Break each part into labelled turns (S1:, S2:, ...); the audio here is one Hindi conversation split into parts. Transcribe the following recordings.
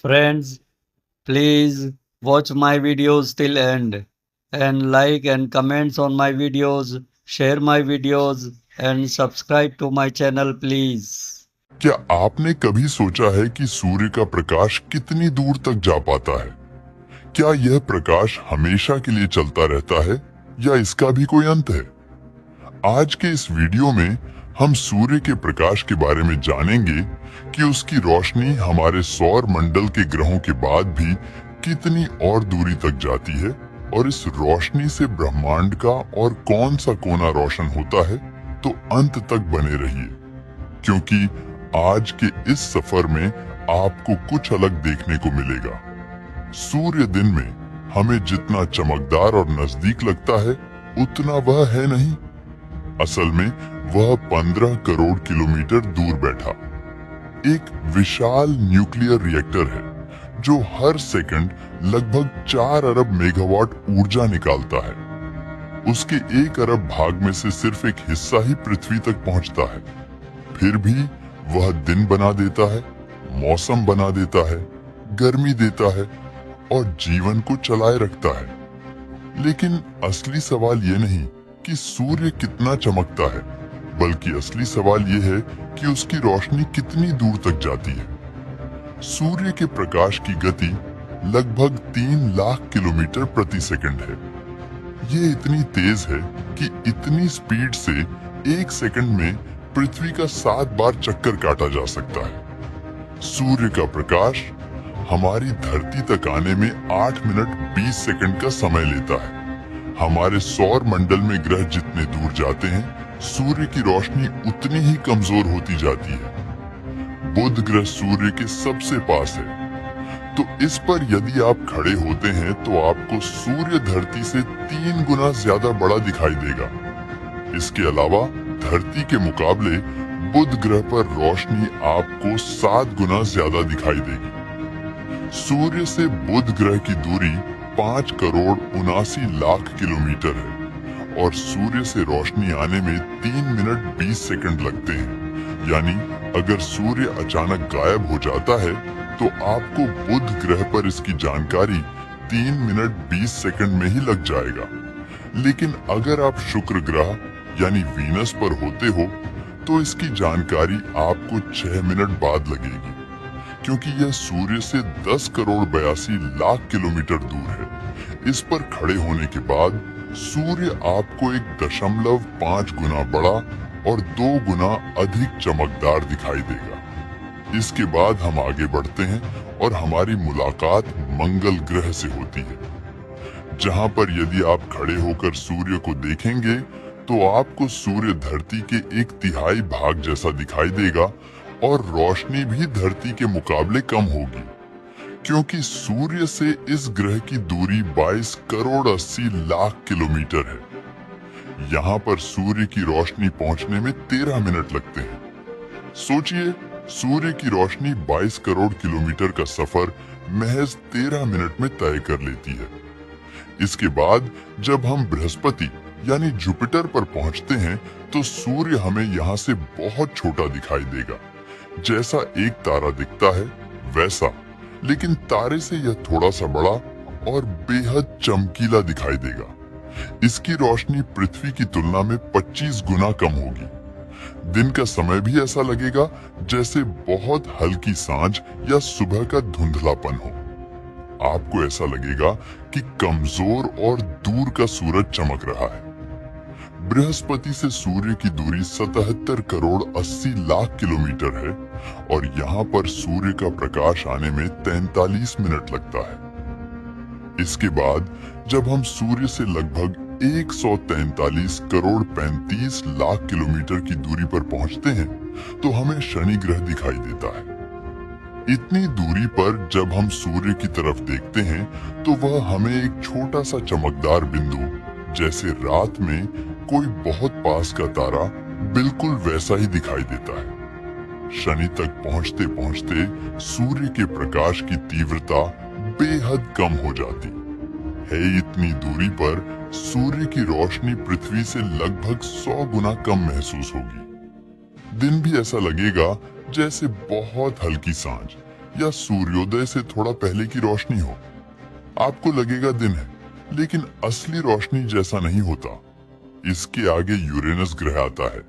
S1: Friends, please watch my videos till end and like and comments on my videos, share my videos and subscribe to my channel please.
S2: क्या आपने कभी सोचा है कि सूर्य का प्रकाश कितनी दूर तक जा पाता है? क्या यह प्रकाश हमेशा के लिए चलता रहता है या इसका भी कोई अंत है? आज के इस वीडियो में हम सूर्य के प्रकाश के बारे में जानेंगे कि उसकी रोशनी हमारे सौर मंडल के ग्रहों के बाद भी कितनी और दूरी तक जाती है और इस रोशनी से ब्रह्मांड का और कौन सा कोना रोशन होता है। तो अंत तक बने रहिए, क्योंकि आज के इस सफर में आपको कुछ अलग देखने को मिलेगा। सूर्य दिन में हमें जितना चमकदार और नजदीक लगता है उतना वह है नहीं। असल में वह 15 करोड़ किलोमीटर दूर बैठा एक विशाल न्यूक्लियर रिएक्टर है जो हर सेकंड लगभग 4 अरब मेगावाट ऊर्जा निकालता है। उसके 1 अरब भाग में से सिर्फ एक हिस्सा ही पृथ्वी तक पहुंचता है। फिर भी वह दिन बना देता है, मौसम बना देता है, गर्मी देता है और जीवन को चलाए रखता है। लेकिन असली सवाल ये नहीं कि सूर्य कितना चमकता है, बल्कि असली सवाल ये है कि उसकी रोशनी कितनी दूर तक जाती है। सूर्य के प्रकाश की गति लगभग 3 लाख किलोमीटर प्रति सेकंड है। ये इतनी तेज है कि इतनी स्पीड से 1 सेकंड में पृथ्वी का 7 बार चक्कर काटा जा सकता है। सूर्य का प्रकाश हमारी धरती तक आने में 8 मिनट 20 सेकंड का समय लेता है। हमारे सौर मंडल में ग्रह जितने दूर जाते हैं, सूर्य की रोशनी उतनी ही कमजोर होती जाती है। बुध ग्रह सूर्य के सबसे पास है, तो इस पर यदि आप खड़े होते हैं तो आपको सूर्य धरती से 3 गुना ज्यादा बड़ा दिखाई देगा। इसके अलावा धरती के मुकाबले बुध ग्रह पर रोशनी आपको 7 गुना ज्यादा दिखाई देगी। सूर्य से बुध ग्रह की दूरी 5 करोड़ 79 लाख किलोमीटर है और सूर्य से रोशनी आने में 3 मिनट 20 सेकंड लगते हैं। यानी अगर सूर्य अचानक गायब हो जाता है तो आपको बुध ग्रह पर इसकी जानकारी 3 मिनट 20 सेकंड में ही लग जाएगा। लेकिन अगर आप शुक्र ग्रह यानी वीनस पर होते हो तो इसकी जानकारी आपको 6 मिनट बाद लगेगी, क्योंकि यह सूर्य से 10 करोड़ 82 लाख किलोमीटर दूर है। इस पर खड़े होने के बाद सूर्य आपको 1.5 गुना बड़ा और 2 गुना अधिक चमकदार दिखाई देगा। इसके बाद हम आगे बढ़ते हैं और हमारी मुलाकात मंगल ग्रह से होती है, जहां पर यदि आप खड़े होकर सूर्य को देखेंगे तो आपको सूर्य धरती के 1/3 भाग जैसा दिखाई देगा और रोशनी भी धरती के मुकाबले कम होगी, क्योंकि सूर्य से इस ग्रह की दूरी 22 करोड़ 80 लाख किलोमीटर है। यहाँ पर सूर्य की रोशनी पहुंचने में 13 मिनट लगते हैं। सोचिए, सूर्य की रोशनी 22 करोड़ किलोमीटर का सफर महज 13 मिनट में तय कर लेती है। इसके बाद जब हम बृहस्पति यानी जुपिटर पर पहुंचते हैं तो सूर्य हमें यहाँ से बहुत छोटा दिखाई देगा। जैसा एक तारा दिखता है वैसा, लेकिन तारे से यह थोड़ा सा बड़ा और बेहद चमकीला दिखाई देगा। इसकी रोशनी पृथ्वी की तुलना में 25 गुना कम होगी। दिन का समय भी ऐसा लगेगा जैसे बहुत हल्की सांझ या सुबह का धुंधलापन हो। आपको ऐसा लगेगा कि कमजोर और दूर का सूरज चमक रहा है। बृहस्पति से सूर्य की दूरी 77 करोड़ 80 लाख किलोमीटर है और यहाँ पर सूर्य का प्रकाश आने में 43 मिनट लगता है। इसके बाद जब हम सूर्य से लगभग 143 करोड़ 35 लाख किलोमीटर की दूरी पर पहुंचते हैं तो हमें शनि ग्रह दिखाई देता है। इतनी दूरी पर जब हम सूर्य की तरफ देखते हैं तो वह हमें एक छोटा सा चमकदार बिंदु, जैसे रात में कोई बहुत पास का तारा, बिल्कुल वैसा ही दिखाई देता है। शनि तक पहुंचते पहुंचते सूर्य के प्रकाश की तीव्रता बेहद कम हो जाती है। इतनी दूरी पर सूर्य की रोशनी पृथ्वी से लगभग 100 गुना कम महसूस होगी। दिन भी ऐसा लगेगा जैसे बहुत हल्की सांझ या सूर्योदय से थोड़ा पहले की रोशनी हो। आपको लगेगा दिन है, लेकिन असली रोशनी जैसा नहीं होता। इसके आगे यूरेनस ग्रह आता है,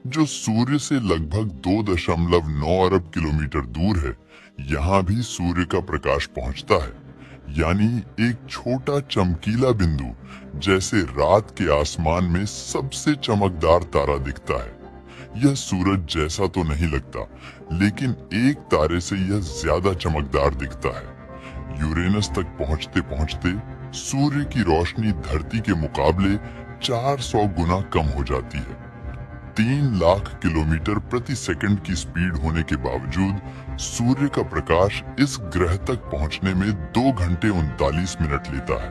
S2: जो सूर्य से लगभग 2.9 अरब किलोमीटर दूर है। यहाँ भी सूर्य का प्रकाश पहुंचता है, यानी एक छोटा चमकीला बिंदु, जैसे रात के आसमान में सबसे चमकदार तारा दिखता है। यह सूरज जैसा तो नहीं लगता, लेकिन एक तारे से यह ज्यादा चमकदार दिखता है। यूरेनस तक पहुंचते पहुंचते सूर्य की रोशनी धरती के मुकाबले 400 गुना कम हो जाती है। 3 लाख किलोमीटर प्रति सेकंड की स्पीड होने के बावजूद सूर्य का प्रकाश इस ग्रह तक पहुंचने में 2 घंटे 39 मिनट लेता है।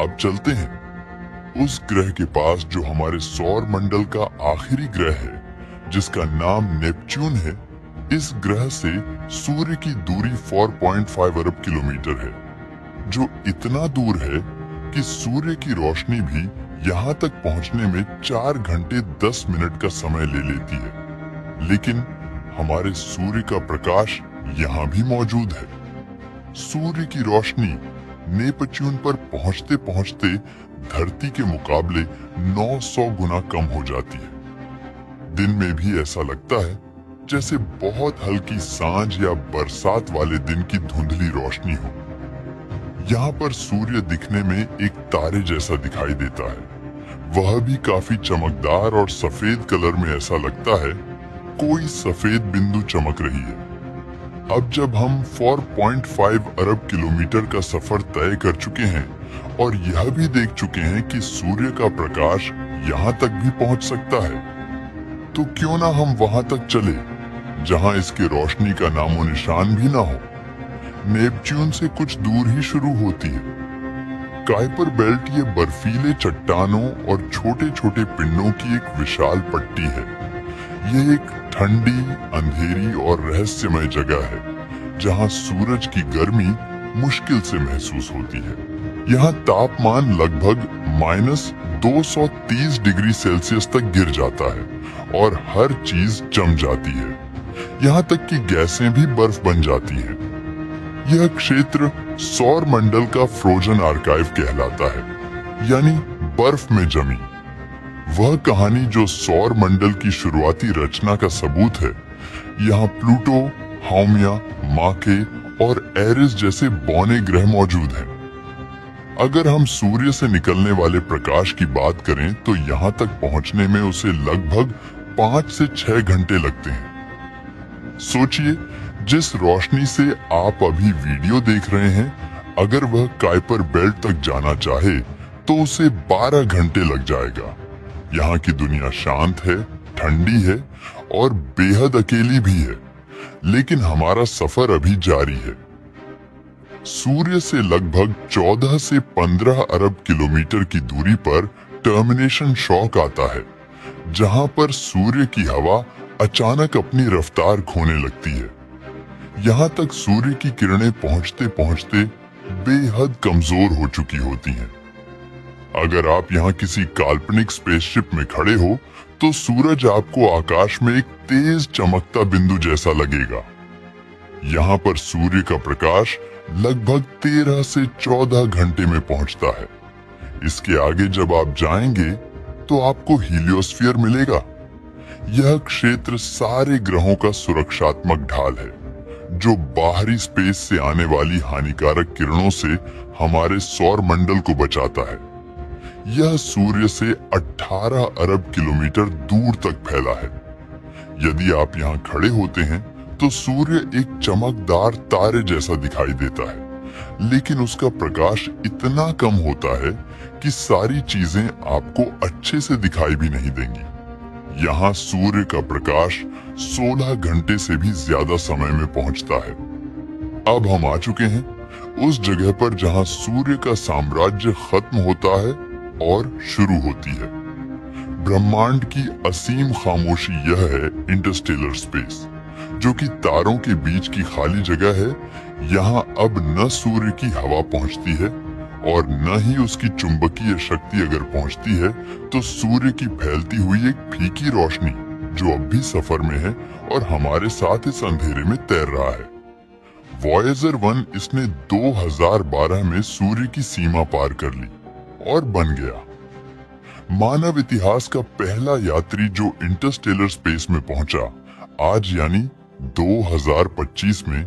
S2: अब चलते हैं उस ग्रह के पास जो हमारे सौर मंडल का आखिरी ग्रह है, जिसका नाम नेपच्यून है। इस ग्रह से सूर्य की दूरी 4.5 अरब किलोमीटर है, जो इतना दूर है कि सूर्य की रोशनी भी यहाँ तक पहुँचने में 4 घंटे 10 मिनट का समय ले लेती है। लेकिन हमारे सूर्य का प्रकाश यहाँ भी मौजूद है। सूर्य की रोशनी नेपच्यून पर पहुँचते पहुँचते धरती के मुकाबले 900 गुना कम हो जाती है। दिन में भी ऐसा लगता है जैसे बहुत हल्की सांझ या बरसात वाले दिन की धुंधली रोशनी हो। यहाँ पर सूर्य दिखने में एक तारे जैसा दिखाई देता है। वह भी काफी चमकदार और सफेद कलर में, ऐसा लगता है कोई सफेद बिंदु चमक रही है। अब जब हम 4.5 अरब किलोमीटर का सफर तय कर चुके हैं और यह भी देख चुके हैं कि सूर्य का प्रकाश यहाँ तक भी पहुँच सकता है, तो क्यों ना हम वहां तक चले जहां इसके रोशनी का नामो निशान भी ना हो। नेपच्यून से कुछ दूर ही शुरू होती है काइपर बेल्ट। ये बर्फीले चट्टानों और छोटे छोटे पिंडों की एक विशाल पट्टी है। यह एक ठंडी, अंधेरी और रहस्यमय जगह है जहां सूरज की गर्मी मुश्किल से महसूस होती है। यहाँ तापमान लगभग -230 डिग्री सेल्सियस तक गिर जाता है और हर चीज जम जाती है। यहाँ तक कि गैसें भी बर्फ बन जाती हैं। यह क्षेत्र सौर मंडल का फ्रोजन आर्काइव कहलाता है, यानी बर्फ में जमी वह कहानी जो सौर मंडल की शुरुआती रचना का सबूत है। यहाँ प्लूटो, हाउमिया, माके और एरिस जैसे बौने ग्रह मौजूद हैं। अगर हम सूर्य से निकलने वाले प्रकाश की बात करें तो यहाँ तक पहुँचने में उसे लगभग 5 से 6 घंटे लगते हैं। सोचिए, जिस रोशनी से आप अभी वीडियो देख रहे हैं, अगर वह काइपर बेल्ट तक जाना चाहे तो उसे 12 घंटे लग जाएगा। यहाँ की दुनिया शांत है, ठंडी है और बेहद अकेली भी है, लेकिन हमारा सफर अभी जारी है। सूर्य से लगभग 14 से 15 अरब किलोमीटर की दूरी पर टर्मिनेशन शॉक आता है, जहां पर सूर्य की हवा अचानक अपनी रफ्तार खोने लगती है। यहाँ तक सूर्य की किरणें पहुंचते पहुंचते बेहद कमजोर हो चुकी होती हैं। अगर आप यहाँ किसी काल्पनिक स्पेसशिप में खड़े हो तो सूरज आपको आकाश में एक तेज चमकता बिंदु जैसा लगेगा। यहाँ पर सूर्य का प्रकाश लगभग 13 से 14 घंटे में पहुंचता है। इसके आगे जब आप जाएंगे तो आपको हीलियोस्फीयर मिलेगा। यह क्षेत्र सारे ग्रहों का सुरक्षात्मक ढाल है, जो बाहरी स्पेस से आने वाली हानिकारक किरणों से हमारे सौर मंडल को बचाता है। यह सूर्य से 18 अरब किलोमीटर दूर तक फैला है। यदि आप यहाँ खड़े होते हैं तो सूर्य एक चमकदार तारे जैसा दिखाई देता है, लेकिन उसका प्रकाश इतना कम होता है कि सारी चीजें आपको अच्छे से दिखाई भी नहीं देंगी। यहाँ सूर्य का प्रकाश 16 घंटे से भी ज्यादा समय में पहुंचता है। अब हम आ चुके हैं उस जगह पर जहाँ सूर्य का साम्राज्य खत्म होता है और शुरू होती है। ब्रह्मांड की असीम खामोशी यह है इंटरस्टेलर स्पेस, जो कि तारों के बीच की खाली जगह है। यहाँ अब न सूर्य की हवा पहुंचती है और न ही उसकी चुंबकीय शक्ति अगर पहुंचती है तो सूर्य की फैलती हुई एक फीकी रोशनी जो अब भी सफर में है और हमारे साथ इस अंधेरे में तैर रहा है। वॉयेजर 1 इसने 2012 में सूर्य की सीमा पार कर ली और बन गया मानव इतिहास का पहला यात्री जो इंटरस्टेलर स्पेस में पहुंचा। आज यानी 2025 में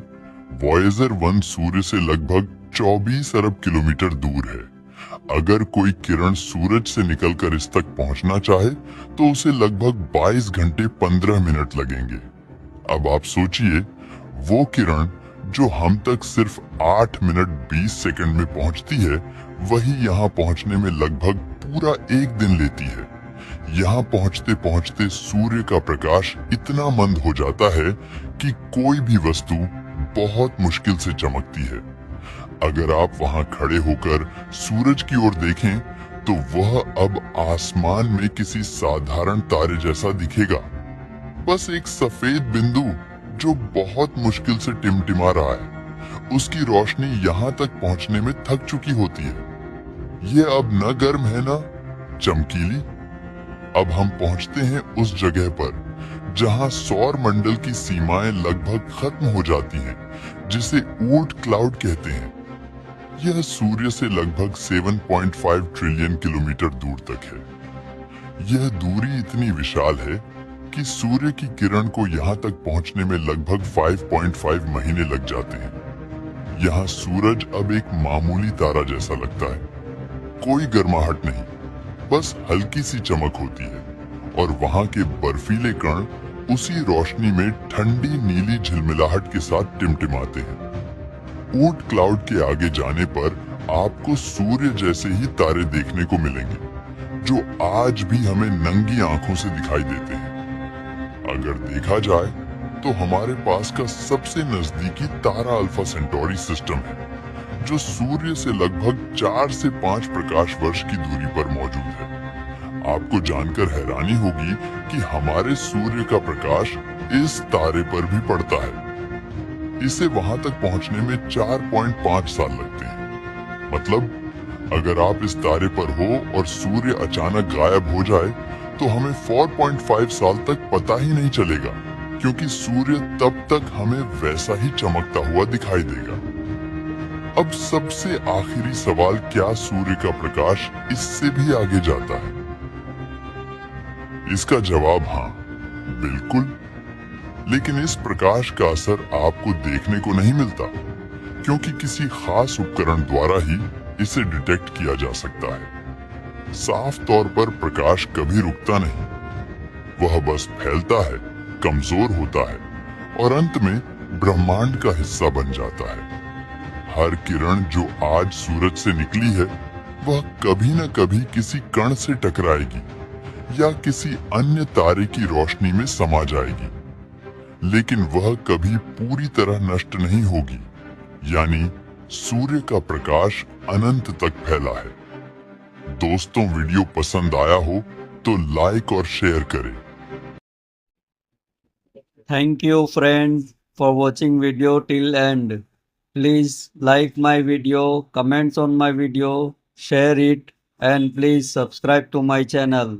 S2: वॉयेजर 1 सूर्य से लगभग 24 अरब किलोमीटर दूर है। अगर कोई किरण सूरज से निकलकर इस तक पहुंचना चाहे तो उसे लगभग 22 घंटे 15 मिनट लगेंगे। अब आप सोचिए, वो किरण जो हम तक सिर्फ 8 मिनट 20 सेकंड में पहुंचती है, वही यहाँ पहुंचने में लगभग पूरा एक दिन लेती है। यहाँ पहुंचते पहुंचते सूर्य का प्रकाश इतना मंद हो जाता है कि कोई भी वस्तु बहुत मुश्किल से चमकती है। अगर आप वहां खड़े होकर सूरज की ओर देखें तो वह अब आसमान में किसी साधारण तारे जैसा दिखेगा। बस एक सफेद बिंदु जो बहुत मुश्किल से टिमटिमा रहा है। उसकी रोशनी यहाँ तक पहुंचने में थक चुकी होती है। ये अब न गर्म है न चमकीली। अब हम पहुंचते हैं उस जगह पर जहां सौर मंडल की सीमाएं लगभग खत्म हो जाती हैं, जिसे ऊर्ट क्लाउड कहते हैं। यह सूर्य से लगभग 7.5 ट्रिलियन किलोमीटर दूर तक है। यह दूरी इतनी विशाल है कि सूर्य की किरण को यहाँ तक पहुंचने में लगभग 5.5 महीने लग जाते हैं। यहाँ सूरज अब एक मामूली तारा जैसा लगता है। कोई गर्माहट नहीं, बस हल्की सी चमक होती है और वहां के बर्फीले कण उसी रोशनी में ठंडी नीली झिलमिलाहट के साथ टिमटिमाते हैं। ऊर्ट क्लाउड के आगे जाने पर आपको सूर्य जैसे ही तारे देखने को मिलेंगे, जो आज भी हमें नंगी आंखों से दिखाई देते हैं। अगर देखा जाए तो हमारे पास का सबसे नजदीकी तारा अल्फा सेंटोरी सिस्टम है, जो सूर्य से लगभग 4 से 5 प्रकाश वर्ष की दूरी पर मौजूद है। आपको जानकर हैरानी होगी कि हमारे सूर्य का प्रकाश इस तारे पर भी पड़ता है। इसे वहां तक पहुंचने में 4.5 साल लगते हैं। मतलब अगर आप इस तारे पर हो और सूर्य अचानक गायब हो जाए तो हमें 4.5 साल तक पता ही नहीं चलेगा, क्योंकि सूर्य तब तक हमें वैसा ही चमकता हुआ दिखाई देगा। अब सबसे आखिरी सवाल, क्या सूर्य का प्रकाश इससे भी आगे जाता है? इसका जवाब हाँ, बिल्कुल। लेकिन इस प्रकाश का असर आपको देखने को नहीं मिलता, क्योंकि किसी खास उपकरण द्वारा ही इसे डिटेक्ट किया जा सकता है। साफ तौर पर प्रकाश कभी रुकता नहीं, वह बस फैलता है, कमजोर होता है और अंत में ब्रह्मांड का हिस्सा बन जाता है। हर किरण जो आज सूरज से निकली है, वह कभी न कभी किसी कण से टकराएगी या किसी अन्य तारे की रोशनी में समा जाएगी, लेकिन वह कभी पूरी तरह नष्ट नहीं होगी। यानी सूर्य का प्रकाश अनंत तक फैला है। दोस्तों, वीडियो पसंद आया हो तो लाइक और शेयर करें।
S1: Thank you friends for watching video till end. Please like my video, comments on my video, share it and please subscribe to my channel.